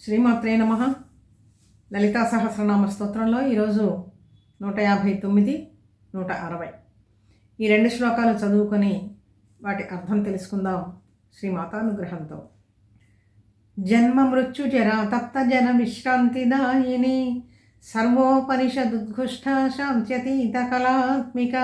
శ్రీమాత్రే నమః. లలితా సహస్రనామ స్తోత్రంలో ఈరోజు 159, 160 ఈ రెండు శ్లోకాలు చదువుకొని వాటి అర్థం తెలుసుకుందాం శ్రీమాతానుగ్రహంతో. జన్మ మృత్యు జరా తప్త జన విశ్రాంతిదాయిని సర్వోపనిషదుద్ఘుష్ట శాంత్యతీత కళాత్మిక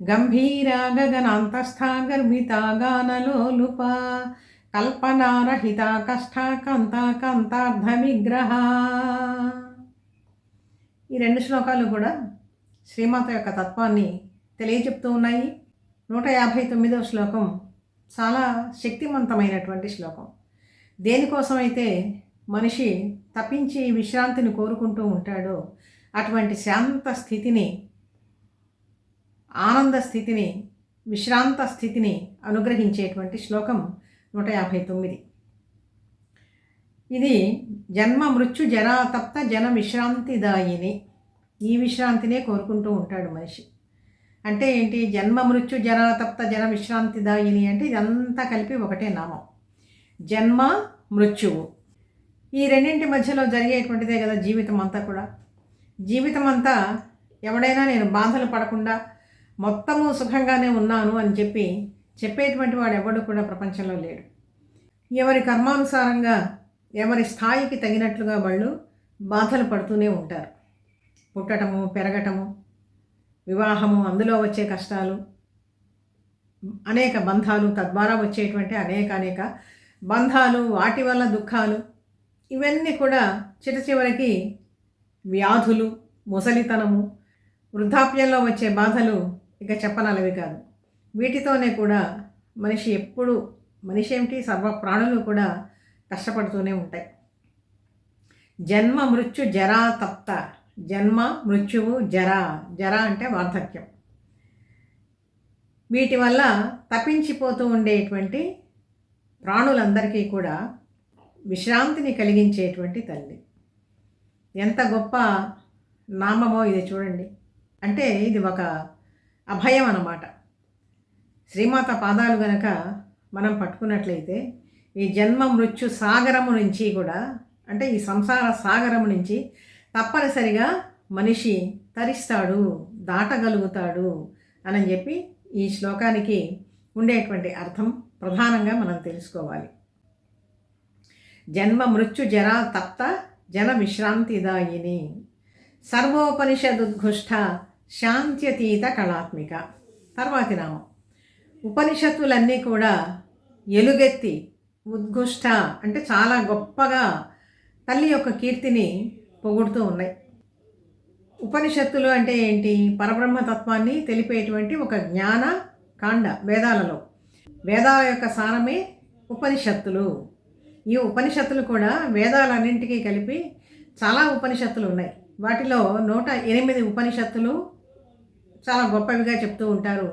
గంభీరా గగనాంతస్థ గర్భితా గానలోలుప కల్పనారహిత కష్ట కాంతార్థ విగ్రహ. ఈ రెండు శ్లోకాలు కూడా శ్రీమాత యొక్క తత్వాన్ని తెలియచెప్తూ ఉన్నాయి. 159వ శ్లోకం చాలా శక్తివంతమైనటువంటి శ్లోకం. దేనికోసమైతే మనిషి తప్పించి విశ్రాంతిని కోరుకుంటూ ఉంటాడో అటువంటి శాంత స్థితిని, ఆనంద స్థితిని, విశ్రాంత స్థితిని అనుగ్రహించేటువంటి శ్లోకం 159. ఇది జన్మ మృత్యు జరా తప్త జన విశ్రాంతిదాయిని. ఈ విశ్రాంతినే కోరుకుంటూ ఉంటాడు మనిషి. అంటే ఏంటి? జన్మ మృత్యు జరా తప్త జన విశ్రాంతిదాయిని అంటే ఇదంతా కలిపి ఒకటే నామం. జన్మ మృత్యువు ఈ రెండింటి మధ్యలో జరిగేటువంటిదే కదా జీవితం అంతా కూడా. జీవితం అంతా ఎవడైనా నేను బాధలు పడకుండా మొత్తము సుఖంగానే ఉన్నాను అని చెప్పేటువంటి వాడు ఎవడు కూడా ప్రపంచంలో లేడు. ఎవరి కర్మానుసారంగా ఎవరి స్థాయికి తగినట్లుగా వాళ్ళు బాధలు పడుతూనే ఉంటారు. పుట్టటము, పెరగటము, వివాహము, అందులో వచ్చే కష్టాలు, అనేక బంధాలు, తద్వారా వచ్చేటువంటి అనేక బంధాలు, వాటి వల్ల దుఃఖాలు, ఇవన్నీ కూడా చివరికి వ్యాధులు, ముసలితనము, వృద్ధాప్యంలో వచ్చే బాధలు ఇక చెప్పనలవి కాదు. వీటితోనే కూడా మనిషి ఏమిటి సర్వ ప్రాణులు కూడా కష్టపడుతూనే ఉంటాయి. జన్మ మృత్యు జరా తప్త. జన్మ మృత్యువు జర అంటే వార్ధక్యం. వీటి వల్ల తప్పించిపోతూ ఉండేటువంటి ప్రాణులందరికీ కూడా విశ్రాంతిని కలిగించేటువంటి తల్లి. ఎంత గొప్ప నామమో ఇది చూడండి. అంటే ఇది ఒక అభయం అన్నమాట. శ్రీమాత పాదాలు గనక మనం పట్టుకున్నట్లయితే ఈ జన్మ మృత్యు సాగరము నుంచి కూడా, అంటే ఈ సంసార సాగరము నుంచి తప్పనిసరిగా మనిషి తరిస్తాడు, దాటగలుగుతాడు అని చెప్పి ఈ శ్లోకానికి ఉండేటువంటి అర్థం ప్రధానంగా మనం తెలుసుకోవాలి. జన్మ మృత్యు జరా తప్త జన విశ్రాంతిదాయిని సర్వోపనిషదుద్ఘుష్ట శాంత్యతీత కళాత్మిక. తర్వాతి నామం. ఉపనిషత్తులన్నీ కూడా ఎలుగెత్తి, ఉద్ఘుష్ట అంటే చాలా గొప్పగా తల్లి యొక్క కీర్తిని పొగుడుతూ ఉన్నాయి. ఉపనిషత్తులు అంటే ఏంటి? పరబ్రహ్మతత్వాన్ని తెలిపేటువంటి ఒక జ్ఞాన కాండ. వేదాల యొక్క సారమే ఉపనిషత్తులు. ఈ ఉపనిషత్తులు కూడా వేదాలన్నింటికీ కలిపి చాలా ఉపనిషత్తులు ఉన్నాయి. వాటిలో 108 ఉపనిషత్తులు చాలా గొప్పవిగా చెప్తూ ఉంటారు.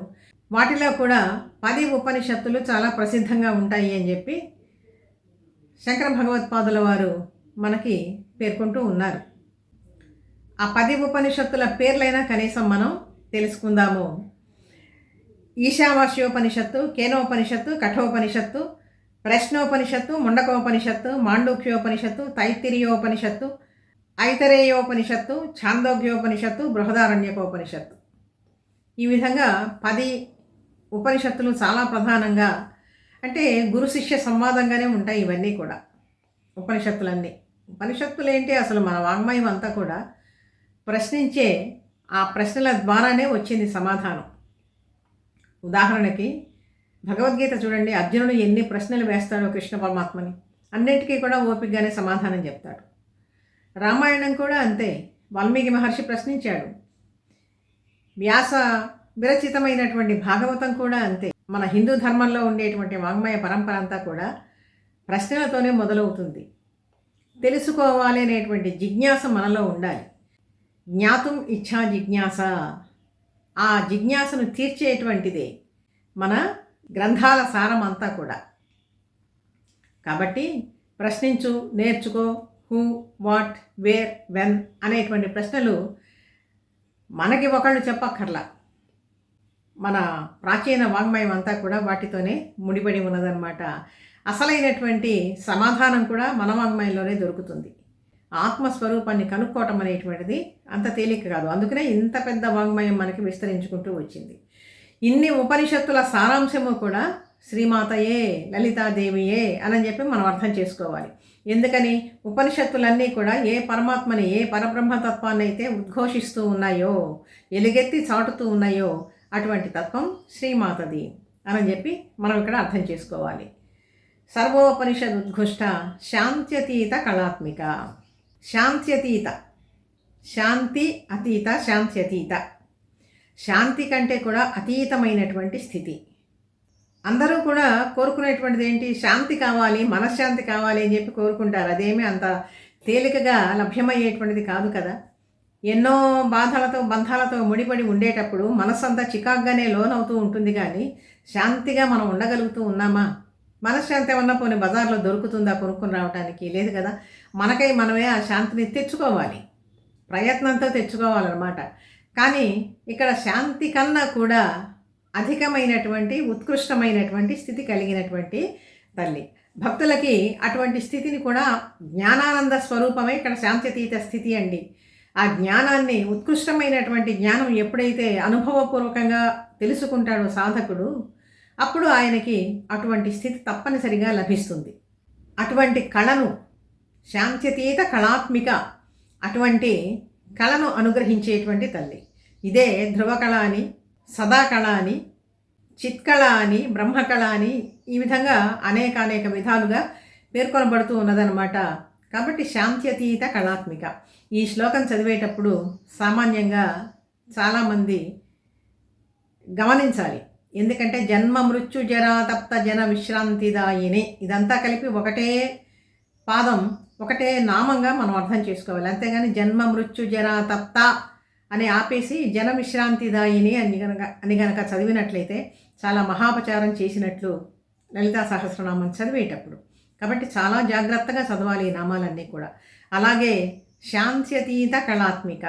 వాటిలో కూడా 10 ఉపనిషత్తులు చాలా ప్రసిద్ధంగా ఉంటాయి అని చెప్పి శంకర భగవత్పాదుల వారు మనకి పేర్కొంటూ ఉన్నారు. ఆ 10 ఉపనిషత్తుల పేర్లైనా కనీసం మనం తెలుసుకుందాము. ఈశావాస్యోపనిషత్తు, కేనోపనిషత్తు, కఠోపనిషత్తు, ప్రశ్నోపనిషత్తు, ముండకోపనిషత్తు, మాండూక్యోపనిషత్తు, తైత్తిరీయోపనిషత్తు, ఐతరేయోపనిషత్తు, ఛాందోగ్యోపనిషత్తు, బృహదారణ్యకోపనిషత్తు. ఈ విధంగా 10 ఉపనిషత్తులు చాలా ప్రధానంగా, అంటే గురు శిష్య సంవాదంగానే ఉంటాయి ఇవన్నీ కూడా. ఉపనిషత్తులన్నీ. ఉపనిషత్తులు ఏంటి? అసలు మన వాంగ్మయం అంతా కూడా ప్రశ్నించే ఆ ప్రశ్నల ద్వారానే వచ్చింది సమాధానం. ఉదాహరణకి భగవద్గీత చూడండి. అర్జునుడు ఎన్ని ప్రశ్నలు వేస్తాడో కృష్ణ పరమాత్మని, అన్నిటికీ కూడా ఓపికగానే సమాధానం చెప్తాడు. రామాయణం కూడా అంతే. వాల్మీకి మహర్షి ప్రశ్నించాడు. వ్యాస విరచితమైనటువంటి భాగవతం కూడా అంతే. మన హిందూ ధర్మంలో ఉండేటువంటి వాంగ్మయ పరంపర అంతా కూడా ప్రశ్నలతోనే మొదలవుతుంది. తెలుసుకోవాలి అనేటువంటి జిజ్ఞాస మనలో ఉండాలి. జ్ఞాతుం ఇచ్ఛా జిజ్ఞాస. ఆ జిజ్ఞాసను తీర్చేటువంటిదే మన గ్రంథాల సారం అంతా కూడా. కాబట్టి ప్రశ్నించు, నేర్చుకో, హూ, వాట్, వేర్, వెన్ అనేటువంటి ప్రశ్నలు మనకి ఒకళ్ళు చెప్పక్కర్లా. మన ప్రాచీన వాంగ్మయం అంతా కూడా వాటితోనే ముడిపడి ఉన్నదన్నమాట. అసలైనటువంటి సమాధానం కూడా మన వాంగ్మయంలోనే దొరుకుతుంది. ఆత్మస్వరూపాన్ని కనుక్కోవటం అనేటువంటిది అంత తేలిక కాదు. అందుకనే ఇంత పెద్ద వాంగ్మయం మనకి విస్తరించుకుంటూ వచ్చింది. ఇన్ని ఉపనిషత్తుల సారాంశము కూడా శ్రీమాతయే, లలితాదేవియే అని చెప్పి మనం అర్థం చేసుకోవాలి. ఎందుకని ఉపనిషత్తులన్నీ కూడా ఏ పరమాత్మని, ఏ పరబ్రహ్మతత్వాన్ని అయితే ఉద్ఘోషిస్తూ ఉన్నాయో, ఎలుగెత్తి చాటుతూ ఉన్నాయో అటువంటి తత్వం శ్రీమాతది అని చెప్పి మనం ఇక్కడ అర్థం చేసుకోవాలి. సర్వోపనిషద్ ఉద్ఘుష్ట శాంత్యతీత కళాత్మిక. శాంత్యతీత, శాంతి అతీత, శాంత్యతీత. శాంతి కంటే కూడా అతీతమైనటువంటి స్థితి. అందరూ కూడా కోరుకునేటువంటిది ఏంటి? శాంతి కావాలి, మనశ్శాంతి కావాలి అని చెప్పి కోరుకుంటారు. అదేమీ అంత తేలికగా లభ్యమయ్యేటువంటిది కాదు కదా. ఎన్నో బాధలతో, బంధాలతో ముడిపడి ఉండేటప్పుడు మనస్సంతా చికాగ్గానే లోనవుతూ ఉంటుంది. కానీ శాంతిగా మనం ఉండగలుగుతూ ఉన్నామా? మనశ్శాంతి ఏమన్నా పోనీ బజార్లో దొరుకుతుందా కొనుక్కొని రావడానికి? లేదు కదా. మనకై మనమే ఆ శాంతిని తెచ్చుకోవాలి, ప్రయత్నంతో తెచ్చుకోవాలన్నమాట. కానీ ఇక్కడ శాంతి కన్నా కూడా అధికమైనటువంటి, ఉత్కృష్టమైనటువంటి స్థితి కలిగినటువంటి తల్లి. భక్తులకి అటువంటి స్థితిని కూడా జ్ఞానానంద స్వరూపమే ఇక్కడ శాంత్యతీత స్థితి అండి. ఆ జ్ఞానాన్ని, ఉత్కృష్టమైనటువంటి జ్ఞానం ఎప్పుడైతే అనుభవపూర్వకంగా తెలుసుకుంటాడో సాధకుడు, అప్పుడు ఆయనకి అటువంటి స్థితి తప్పనిసరిగా లభిస్తుంది. అటువంటి కళను, శాంత్యతీత కళాత్మిక, అటువంటి కళను అనుగ్రహించేటువంటి తల్లి. ఇదే ధ్రువకళ అని, సదాకళ అని, చిత్కళ అని, బ్రహ్మకళ అని, ఈ విధంగా అనేక విధాలుగా పేర్కొనబడుతూ ఉన్నదన్నమాట. కాబట్టి శాంత్యతీత కళాత్మిక. ఈ శ్లోకం చదివేటప్పుడు సామాన్యంగా చాలామంది గమనించాలి. ఎందుకంటే జన్మ మృత్యు జరా తప్త జన విశ్రాంతిదాయిని, ఇదంతా కలిపి ఒకటే పాదం, ఒకటే నామంగా మనం అర్థం చేసుకోవాలి. అంతేగాని జన్మ మృత్యు జరా తప్త అని ఆపేసి జన విశ్రాంతిదాయిని అని గనక చదివినట్లయితే చాలా మహాపచారం చేసినట్లు లలితా సహస్రనామం చదివేటప్పుడు. కాబట్టి చాలా జాగ్రత్తగా చదవాలి ఈ నామాలన్నీ కూడా. అలాగే శాంత్యతీత కళాత్మిక,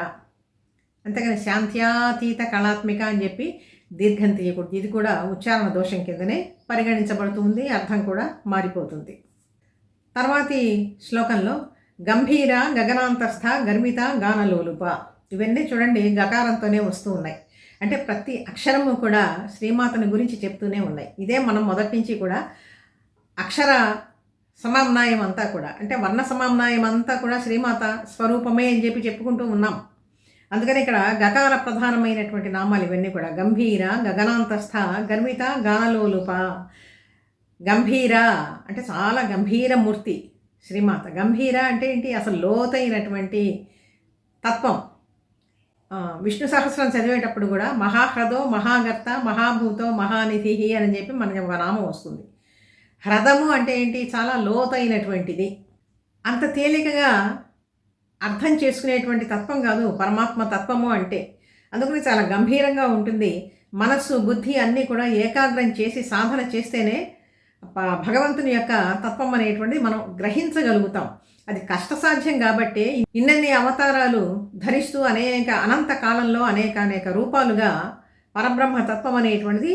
అంతేగాని శాంత్యాతీత కళాత్మిక అని చెప్పి దీర్ఘం తీయకూడదు. ఇది కూడా ఉచ్చారణ దోషం కిందనే పరిగణించబడుతుంది, అర్థం కూడా మారిపోతుంది. తర్వాతి శ్లోకంలో గంభీర, గగనాంతస్థ, గర్మిత, గానలోలుప, ఇవన్నీ చూడండి గకారంతోనే వస్తూ ఉన్నాయి. అంటే ప్రతి అక్షరము కూడా శ్రీమాతని గురించి చెప్తూనే ఉన్నాయి. ఇదే మనం మొదటి నుంచి కూడా అక్షర సమామ్నాయం అంతా కూడా, అంటే వర్ణ సమామ్నాయం అంతా కూడా శ్రీమాత స్వరూపమే అని చెప్పి చెప్పుకుంటూ ఉన్నాం. అందుకని ఇక్కడ గకార ప్రధానమైనటువంటి నామాలు ఇవన్నీ కూడా. గంభీర, గగనాంతస్థ, గర్మిత, గానలోలుప. గంభీర అంటే చాలా గంభీరమూర్తి శ్రీమాత. గంభీర అంటే ఏంటి? అసలు లోతైనటువంటి తత్వం. విష్ణు సహస్రం చదివేటప్పుడు కూడా మహాహ్రదో, మహాగర్త, మహాభూతో, మహానిధి అని చెప్పి మనకి ఒక నామం వస్తుంది. హ్రదము అంటే ఏంటి? చాలా లోతైనటువంటిది. అంత తేలికగా అర్థం చేసుకునేటువంటి తత్వం కాదు పరమాత్మ తత్వము అంటే. అందుకని చాలా గంభీరంగా ఉంటుంది. మనస్సు, బుద్ధి అన్నీ కూడా ఏకాగ్రం చేసి సాధన చేస్తేనే భగవంతుని యొక్క తత్వం అనేటువంటిది మనం గ్రహించగలుగుతాం. అది కష్టసాధ్యం కాబట్టి ఇన్నన్ని అవతారాలు ధరిస్తూ అనంత కాలంలో అనేక రూపాలుగా పరబ్రహ్మ తత్వం అనేటువంటిది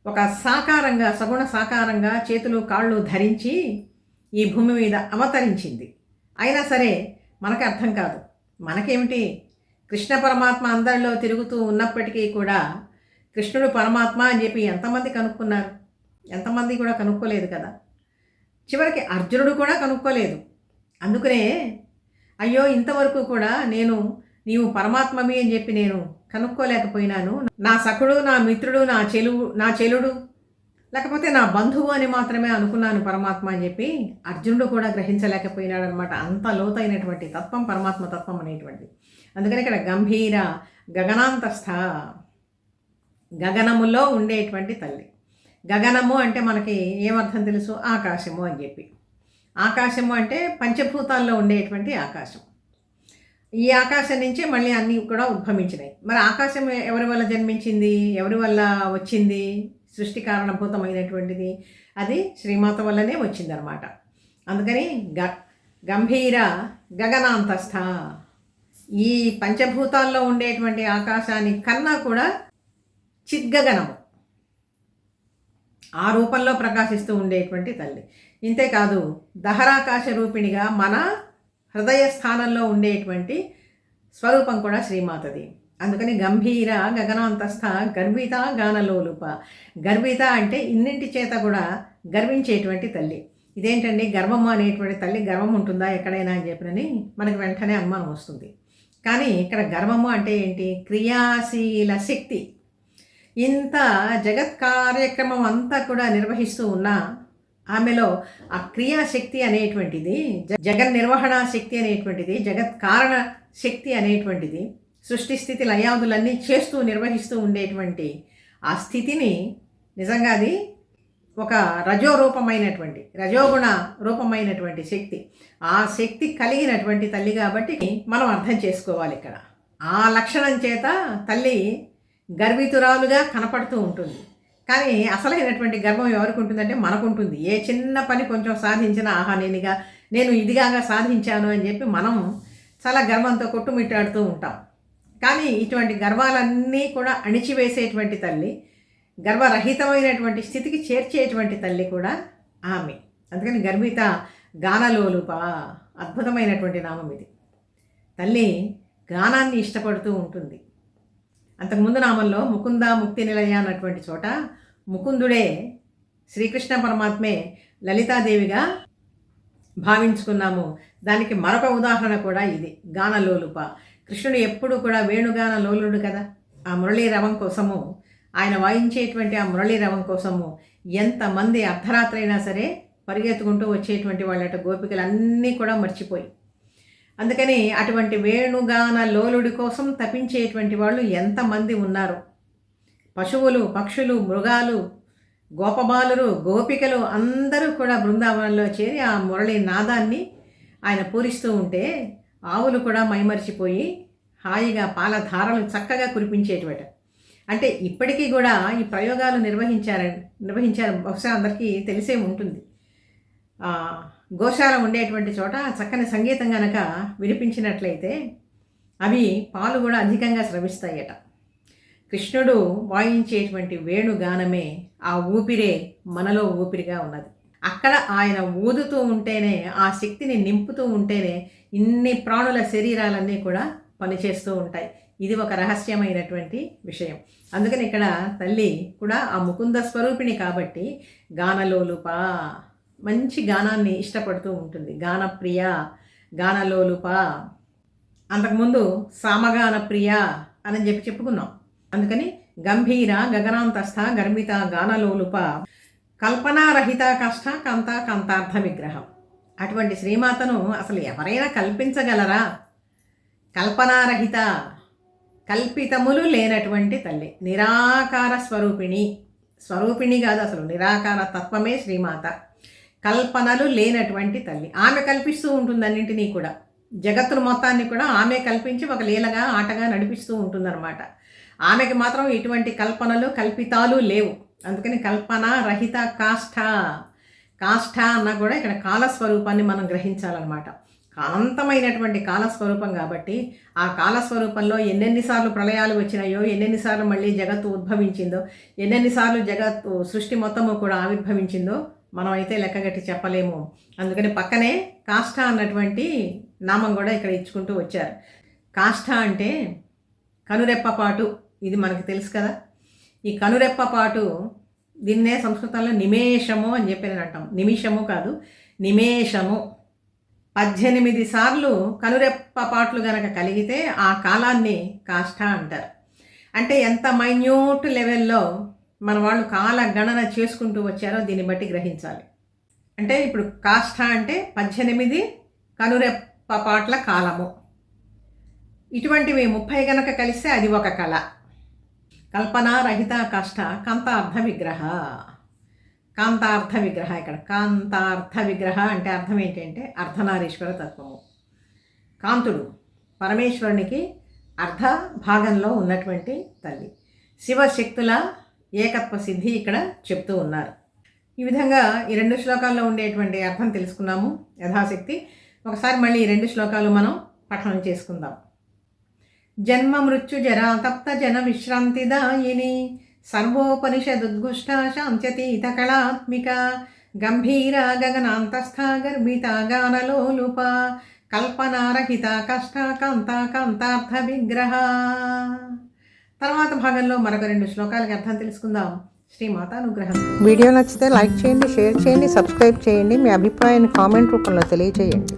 ఒక సాకారంగా, సగుణ సాకారంగా చేతులు కాళ్ళు ధరించి ఈ భూమి మీద అవతరించింది. అయినా సరే మనకు అర్థం కాదు. మనకేమిటి, కృష్ణ పరమాత్మ అందరిలో తిరుగుతూ ఉన్నప్పటికీ కూడా కృష్ణుడు పరమాత్మ అని చెప్పి ఎంతమంది కనుక్కున్నారు? ఎంతమంది కూడా కనుక్కోలేదు కదా. చివరికి అర్జునుడు కూడా కనుక్కోలేదు. అందుకనే అయ్యో ఇంతవరకు కూడా నీవు పరమాత్మవి అని చెప్పి నేను కనుక్కోలేకపోయినాను. నా సఖుడు, నా మిత్రుడు, నా చెలుడు, లేకపోతే నా బంధువు అని మాత్రమే అనుకున్నాను పరమాత్మ అని చెప్పి అర్జునుడు కూడా గ్రహించలేకపోయినాడు అనమాట. అంత లోతైనటువంటి తత్వం పరమాత్మ తత్వం అనేటువంటిది. అందుకని ఇక్కడ గంభీర, గగనాంతస్థ, గగనములో ఉండేటువంటి తల్లి. గగనము అంటే మనకి ఏమర్థం తెలుసు? ఆకాశము అని చెప్పి. ఆకాశము అంటే పంచభూతాల్లో ఉండేటువంటి ఆకాశం. ఈ ఆకాశం నుంచే మళ్ళీ అన్నీ కూడా ఉద్భవించినాయి. మరి ఆకాశం ఎవరి వల్ల జన్మించింది? ఎవరి వల్ల వచ్చింది? సృష్టి కారణభూతమైనటువంటిది అది శ్రీమాత వల్లనే వచ్చిందనమాట. అందుకని గంభీర, గగనాంతస్థ, ఈ పంచభూతాల్లో ఉండేటువంటి ఆకాశాన్ని కన్నా కూడా చిద్గగనము, ఆ రూపంలో ప్రకాశిస్తూ ఉండేటువంటి తల్లి. ఇంతేకాదు దహరాకాశ రూపిణిగా మన హృదయ స్థానంలో ఉండేటువంటి స్వరూపం కూడా శ్రీమాతది. అందుకని గంభీర గగనాంతస్థ గర్విత గానలోలుప. గర్విత అంటే ఇన్నింటి చేత కూడా గర్వించేటువంటి తల్లి. ఇదేంటండి గర్వము అనేటువంటి తల్లి గర్వం ఉంటుందా ఎక్కడైనా అని చెప్పినని మనకు వెంటనే అనుమానం వస్తుంది. కానీ ఇక్కడ గర్వము అంటే ఏంటి? క్రియాశీల శక్తి. ఇంత జగత్ కార్యక్రమం అంతా కూడా నిర్వహిస్తూ ఉన్న ఆమెలో ఆ క్రియాశక్తి అనేటువంటిది, జగన్ నిర్వహణ శక్తి అనేటువంటిది, జగత్ కారణ శక్తి అనేటువంటిది, సృష్టి స్థితి లయాదులన్నీ చేస్తూ నిర్వహిస్తూ ఉండేటువంటి ఆ స్థితిని నిజంగా అది ఒక రజోరూపమైనటువంటి రజోగుణ రూపమైనటువంటి శక్తి. ఆ శక్తి కలిగినటువంటి తల్లి కాబట్టి మనం అర్థం చేసుకోవాలి. ఇక్కడ ఆ లక్షణం చేత తల్లి గర్వితురాలుగా కనపడుతూ ఉంటుంది. కానీ అసలైనటువంటి గర్వం ఎవరికి ఉంటుందంటే మనకుంటుంది. ఏ చిన్న పని కొంచెం సాధించినా ఆహా నేను ఇదిగాగా సాధించాను అని చెప్పి మనం చాలా గర్వంతో కొట్టుమిట్టాడుతూ ఉంటాం. కానీ ఇటువంటి గర్వాలన్నీ కూడా అణిచివేసేటువంటి తల్లి, గర్వరహితమైనటువంటి స్థితికి చేర్చేటువంటి తల్లి కూడా ఆమె. అందుకని గర్విత గానలోలుప అద్భుతమైనటువంటి నామం ఇది. తల్లి గానాన్ని ఇష్టపడుతూ ఉంటుంది. అంతకుముందు నామంలో ముకుంద ముక్తి నిలయ అన్నటువంటి చోట ముకుందుడే శ్రీకృష్ణ పరమాత్మే లలితాదేవిగా భావించుకున్నాము. దానికి మరొక ఉదాహరణ కూడా ఇది గానలోలుప. కృష్ణుడు ఎప్పుడు కూడా వేణుగాన లోలుడు కదా. ఆ మురళీ రవం కోసము, ఆయన వాయించేటువంటి ఆ మురళీ రవం కోసము ఎంతమంది అర్ధరాత్రి అయినా సరే పరిగెత్తుకుంటూ వచ్చేటువంటి వాళ్ళట గోపికలన్నీ కూడా మర్చిపోయి. అందుకని అటువంటి వేణుగాన లోలుడి కోసం తపించేటువంటి వాళ్ళు ఎంతమంది ఉన్నారు. పశువులు, పక్షులు, మృగాలు, గోపబాలురు, గోపికలు అందరూ కూడా బృందావనంలో చేరి ఆ మురళి నాదాన్ని ఆయన పూరిస్తూ ఉంటే ఆవులు కూడా మైమరిచిపోయి హాయిగా పాలధారలు చక్కగా కురిపించేటువంటి. అంటే ఇప్పటికీ కూడా ఈ ప్రయోగాలు నిర్వహించారు. బహుశా అందరికీ తెలిసే ఉంటుంది. గోశాల ఉండేటువంటి చోట చక్కని సంగీతం కనుక వినిపించినట్లయితే అవి పాలు కూడా అధికంగా స్రవిస్తాయట. కృష్ణుడు వాయించేటువంటి వేణుగానమే ఆ ఊపిరే మనలో ఊపిరిగా ఉన్నది. అక్కడ ఆయన ఊదుతూ ఉంటేనే, ఆ శక్తిని నింపుతూ ఉంటేనే ఇన్ని ప్రాణుల శరీరాలన్నీ కూడా పనిచేస్తూ ఉంటాయి. ఇది ఒక రహస్యమైనటువంటి విషయం. అందుకని ఇక్కడ తల్లి కూడా ఆ ముకుంద స్వరూపిణి కాబట్టి గానలోలుప, మంచి గానాన్ని ఇష్టపడుతూ ఉంటుంది. గానప్రియ, గానలోలుప. అంతకుముందు సామగాన ప్రియ అని చెప్పుకున్నాం. అందుకని గంభీర గగనాంతస్థ గర్భిత గానలోలుప కల్పనారహిత కష్ట కంతార్థ విగ్రహం. అటువంటి శ్రీమాతను అసలు ఎవరైనా కల్పించగలరా? కల్పనారహిత, కల్పితములు లేనటువంటి తల్లి, నిరాకార స్వరూపిణి కాదు, అసలు నిరాకార తత్వమే శ్రీమాత. కల్పనలు లేనటువంటి తల్లి. ఆమె కల్పిస్తూ ఉంటుంది అన్నింటినీ కూడా. జగత్తును మొత్తాన్ని కూడా ఆమె కల్పించి ఒక లీలగా ఆటగా నడిపిస్తూ ఉంటుందన్నమాట. ఆమెకి మాత్రం ఎటువంటి కల్పనలు కల్పితాలు లేవు. అందుకని కల్పన రహిత కాష్ఠ అన్నా కూడా ఇక్కడ కాలస్వరూపాన్ని మనం గ్రహించాలన్నమాట. అనంతమైనటువంటి కాలస్వరూపం కాబట్టి ఆ కాలస్వరూపంలో ఎన్నెన్నిసార్లు ప్రళయాలు వచ్చినాయో, ఎన్నెన్నిసార్లు మళ్ళీ జగత్తు ఉద్భవించిందో, ఎన్నెన్నిసార్లు జగత్తు సృష్టి మొత్తము కూడా ఆవిర్భవించిందో మనం అయితే లెక్కగట్టి చెప్పలేము. అందుకని పక్కనే కాష్ఠ అన్నటువంటి నామం కూడా ఇక్కడ ఇచ్చుకుంటూ వచ్చారు. కాష్ఠ అంటే కనురెప్పపాటు. ఇది మనకు తెలుసు కదా. ఈ కనురెప్పపాటు, దీన్నే సంస్కృతంలో నిమేషము అని చెప్పి అంటాం. నిమిషము కాదు, నిమేషము. 18 సార్లు కనురెప్పపాట్లు గనక కలిగితే ఆ కాలాన్ని కాష్ఠ అంటారు. అంటే ఎంత మైన్యూట్ లెవెల్లో మన వాళ్ళు కాల గణన చేసుకుంటూ వచ్చారో దీన్ని బట్టి గ్రహించాలి. అంటే ఇప్పుడు కాష్ఠ అంటే 18 కనురెప్పపాట్ల కాలము. ఇటువంటివి 30 గనక కలిస్తే అది ఒక కళ. కల్పనారహిత కష్ట కాంతార్థ విగ్రహ. ఇక్కడ కాంతార్థ విగ్రహ అంటే అర్థం ఏంటంటే అర్ధనారీశ్వర తత్వము. కాంతుడు పరమేశ్వరునికి అర్ధ భాగంలో ఉన్నటువంటి తల్లి. శివశక్తుల ఏకత్వ సిద్ధి ఇక్కడ చెప్తూ ఉన్నారు. ఈ విధంగా ఈ 2 శ్లోకాల్లో ఉండేటువంటి అర్థం తెలుసుకున్నాము యథాశక్తి. ఒకసారి మళ్ళీ ఈ 2 శ్లోకాలు మనం పఠనం చేసుకుందాం. జన్మ మృత్యు జరా తప్త జన విశ్రాంతిదాయిని సర్వోపనిషదుద్ఘుష్ట శాంత్యతీత కళాత్మిక గంభీర గగనాంతస్థ గర్భిత గానలోలుప కల్పనారహిత కష్ట కాంత కాంతార్థ విగ్రహ. తర్వాత భాగంలో మరొక 2 శ్లోకాలకి అర్థం తెలుసుకుందాం. శ్రీమాత అనుగ్రహం. వీడియో నచ్చితే లైక్ చేయండి, షేర్ చేయండి, సబ్స్క్రైబ్ చేయండి. మీ అభిప్రాయాన్ని కామెంట్ రూపంలో తెలియజేయండి.